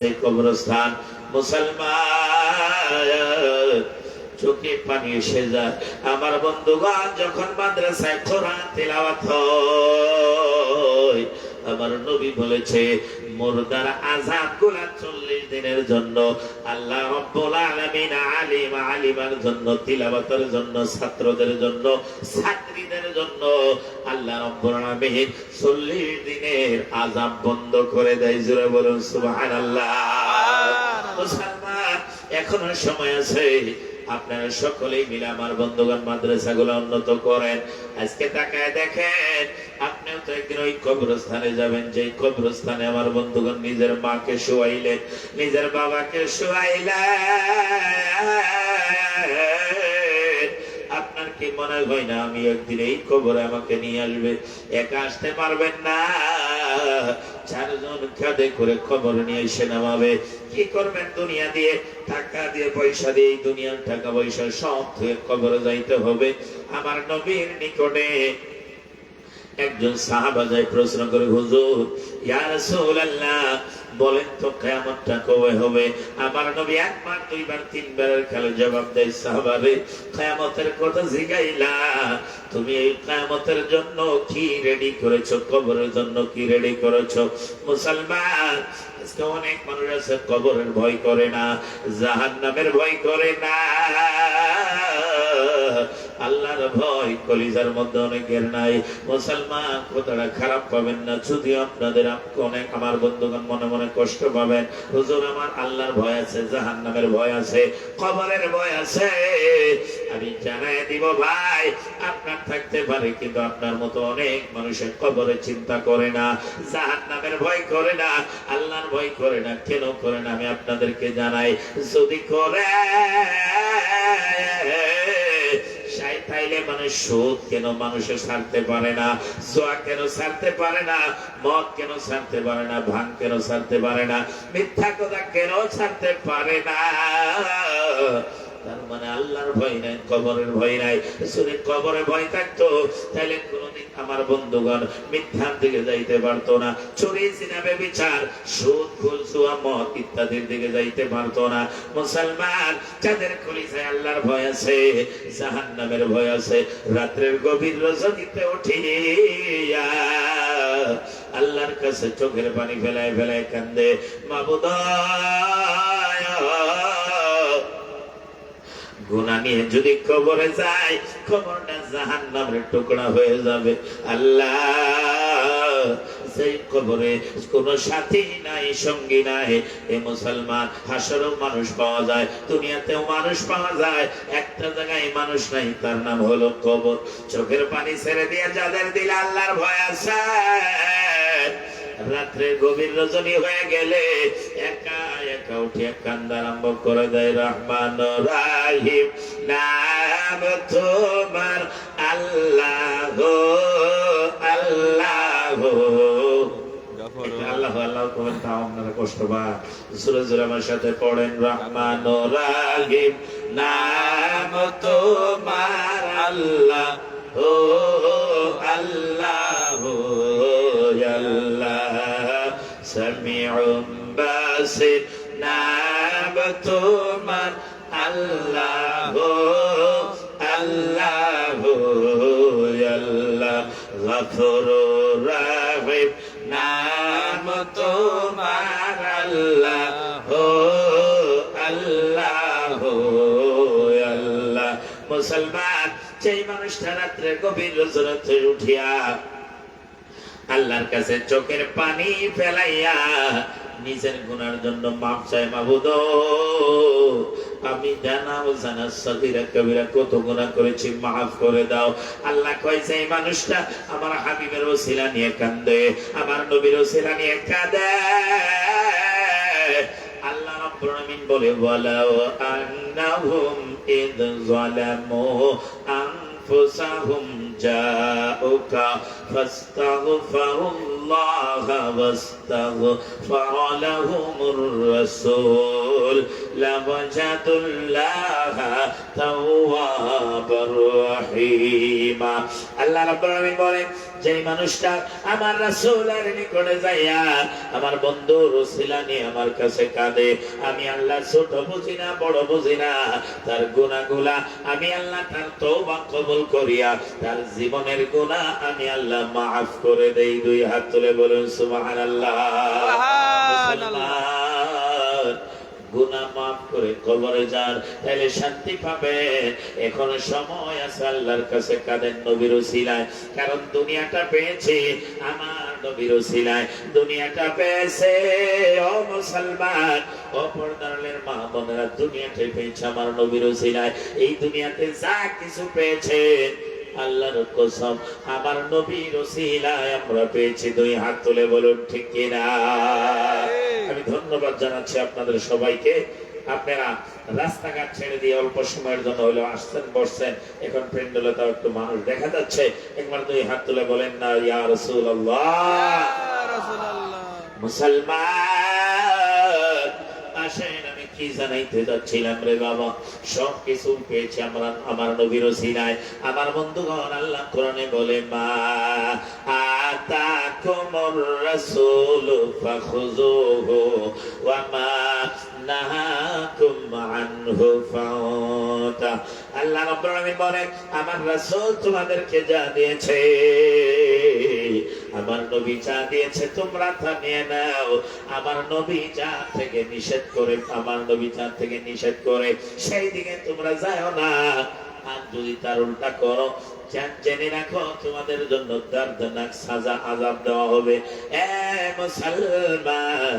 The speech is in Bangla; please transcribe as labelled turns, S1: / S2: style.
S1: কবরস্থান মুসলমান চোখে পানি এসে যায়। আমার বন্ধুগণ, যখন মাদ্রাসায় কোরআন তিলাওয়াত হয়, আমার নবী বলেছে মুর্দার আযাবগুলো 40 দিনের জন্য আল্লাহ রাব্বুল আলামিন আলিমার জন্য, তিলাওয়াতের জন্য, ছাত্রদের জন্য, ছাত্রীদের জন্য আল্লাহ রাব্বুল আলামিন 40 দিনের আযাব বন্ধ করে দেয়। জোরে বলুন সুবহানাল্লাহ। মুসলমান, এখনো সময় আছে। আপনারা সকলেই মিলে আমার বন্ধুগণ মাদ্রাসাগুলো উন্নত করেন। আজকে তাকায় দেখেন, আপনিও তো একদিন ওই কবরস্থানে যাবেন, যে কবরস্থানে আমার বন্ধুগণ নিজের মাকে শোয়াইলেন, নিজের বাবাকে শোয়াইলেন। আপনার কি মনে হয় না আমি একদিন এই কবরে আমাকে নিয়ে আসবে? একা আসতে পারবেন না, 4 জন কাঁধে করে খবর নিয়ে এসে নামাবে। কি করবেন? দুনিয়া দিয়ে, টাকা দিয়ে, পয়সা দিয়ে, দুনিয়ার টাকা পয়সা সব ধুয়ে কবরে যাইতে হবে। আমার নবীর নিকটে একজন সাহাবা যায়, প্রশ্ন করে, হুজুর ইয়া রাসূলুল্লাহ, বলেন তো কিয়ামতটা কবে হবে? আমার নবী একবার, দুইবার, তিনবারের খেলে জবাব দেয়, সাহাবারে কিয়ামতের কথা জিগাইলা, তুমি এই কিয়ামতের জন্য কি রেডি করেছো? কবরের জন্য কি রেডি করেছো? মুসলমান, আজকে অনেক মানুষ আছে কবরের ভয় করে না, জাহান্নামের ভয় করে না, আল্লাহর ভয় কলিজার মধ্যে অনেকের নাই। মুসলমান, কথাটা খারাপ পাবেন না, যদি আপনাদের অনেক আমার বন্ধুগণ মনে মনে কষ্ট পাবেন, হুজুর আমার আল্লাহর ভয় আছে, জাহান্নামের ভয় আছে, কবরের ভয় আছে। আমি জানাই দিব ভাই, আপনার থাকতে পারে, কিন্তু আপনার মতো অনেক মানুষের কবরের চিন্তা করে না, জাহান্নামের ভয় করে না, আল্লাহর ভয় করে না। কেন করে না আমি আপনাদেরকে জানাই। যদি করে তাইলে মানুষ সুদ কেন মানুষের ছাড়তে পারে না? জুয়া কেন ছাড়তে পারে না? মদ কেন ছাড়তে পারে না? ভাঙ কেন ছাড়তে পারে না? মিথ্যা কথা কেন ছাড়তে পারে না? তার মানে আল্লাহর ভয় নাই, কবরের ভয় নাই। যদি কবরে ভয় থাকতো, তাহলে কোনদিন আমার বন্ধুগণ মিথ্যার দিকে যাইতে পারতো না, চুরি, জিনা, ব্যভিচার, সুদ, ঘুষ, জুয়া, মদ ইত্যাদির দিকে যাইতে পারতো না। মুসলমান, যাদের কলিজায় আল্লাহর ভয় আছে, জাহান্নামের ভয় আছে, রাত্রের গভীর রজনীতে উঠিয়া আল্লাহর কাছে চোখের পানি ফেলায় ফেলায় কান্দে, মাবুদ গুনাহ নিয়ে যদি কবরে যায়, কবরটা জাহান্নামের টুকরা হয়ে যাবে। আল্লাহ, সেই কবরে কোনো সাথী নাই, সঙ্গী নাই। এ মুসলমান, হাসরেও মানুষ পাওয়া যায়, দুনিয়াতেও মানুষ পাওয়া যায়, একটা জায়গায় মানুষ নাই, তার নাম হলো কবর। চোখের পানি ছেড়ে দিয়ে যাদের দিলে আল্লাহর ভয় আছে, রাত্রে গভীর রজনী হয়ে গেলে একা একা উঠে কান্দা আরম্ভ করে দেয়। রহমান রাহিম নাম তোমার, আল্লাহ আল্লাহ। আল্লাহ আল্লাহ করেন, তাও আপনারা কষ্ট পান। জোরে জোরে আমার সাথে পড়েন, রহমান রাহিম নাম তোমার, আল্লাহ ও আল্লাহ আল্লাহ। সামিউম বাসির নাম তোমার, আল্লাহ আল্লাহ আল্লাহ। গফুরুর রহিম নাম তোমার, আল্লাহ আল্লাহ আল্লাহ। মুসলমান, সেই মানুষটা রাত্রে গভীর রজনীতে উঠিয়া আল্লাহর কাছে চোখের পানি ফেলাইয়া নিজের গুনার জন্য মাফ চায়, মাবুদ আমি জানা অজানা সগীরা কবিরা কত গুনাহ করেছি, মাফ করে দাও। আল্লাহ কয়, সেই মানুষটা আমার হাবিবের ওসিলা নিয়ে কাঁদে, আমার নবীর ওসিলা নিয়ে কাঁদে। আল্লাহ রাব্বুল আলামিন বলে, ওয়ালাউ আন্নাহুম ইয যালামু আনফুসাহুম জাউকা ফাস্তাগফিরুল্লাহ ওয়াস্তাগফারা লাহুমুর রাসূল রাসূল লাওয়াজাদুল্লাহা তাওয়াবার রহিমা। আল্লাহ রাব্বুল আলামিন বলেন, যে মানুষটা আমার রাসূলের নিকটে যাইয়া আমার বন্ধুর ওসিলা নিয়ে আমার কাছে কাঁদে, আমি আল্লাহ ছোট বুঝি না, বড় বুঝি না, তার গুনাহগুলা আমি আল্লাহ তার তওবা কবুল করিয়া তার জীবনের গুনাহ আমি আল্লাহ মাফ করে দেই। দুই হাত তুলে বলুন সুবহানাল্লাহ। মুসলমান, গুনাহ মাফ করে কবরে যান, তাহলে শান্তি পাবেন। এখন সময় আছে, আল্লাহর কাছে কাঁদেন নবীর ওসিলায়। কারণ দুনিয়াটা পেয়েছে আমার নবীর ওসিলায়, দুনিয়াটা পেয়েছে ও মুসলমান, ও পর্দারের মা বোনেরা, দুনিয়াটা পেয়েছে আমার নবীর ওসিলায়। এই দুনিয়াতে যা কিছু পেয়েছে আল্লাহর কসম আমার নবীর ওসিলায় আমরা পেয়েছি। দুই হাত তুলে বলুন ঠিক কিনা। আমি ধন্যবাদ জানাচ্ছি আপনাদের সবাইকে। আপনারা রাস্তাঘাট ছেড়ে দিয়ে অল্প সময়ের জন্য হলেও আসছেন, বসছেন। এখন প্যান্ডেলে তাও একটু মানুষ দেখা যাচ্ছে। একবার দুই হাত তুলে বলেন না ইয়া রাসূলুল্লাহ। মুসলমান, আসেন, আমি কি জানাইতে যাচ্ছিলাম রে বাবা, সব কিছু পেয়েছি আমরা আমার নবীর ওসিলায়। আমার বন্ধুগণ, আল্লাহ কোরআনে বলে, মা আতাকুমুর রাসূলু ফাখুযুহু ওয়া মা নাহাকুম আনহু ফাতা। আল্লাহ রাব্বুল আলামিন বলেন, আমার রাসূল তোমাদেরকে যা দিয়েছে, আমার নবী যা দিয়েছে তোমরা তা নিয়ে নাও। আমার নবী যা থেকে নিষেধ করে, আমার নবী যা থেকে নিষেধ করে সেই দিকে তোমরা যাও না। আর যদি তার উল্টা করো, জেনে রাখো তোমাদের জন্য দর্দনাক সাজা, আযাব দেওয়া হবে। এ মুসলমান,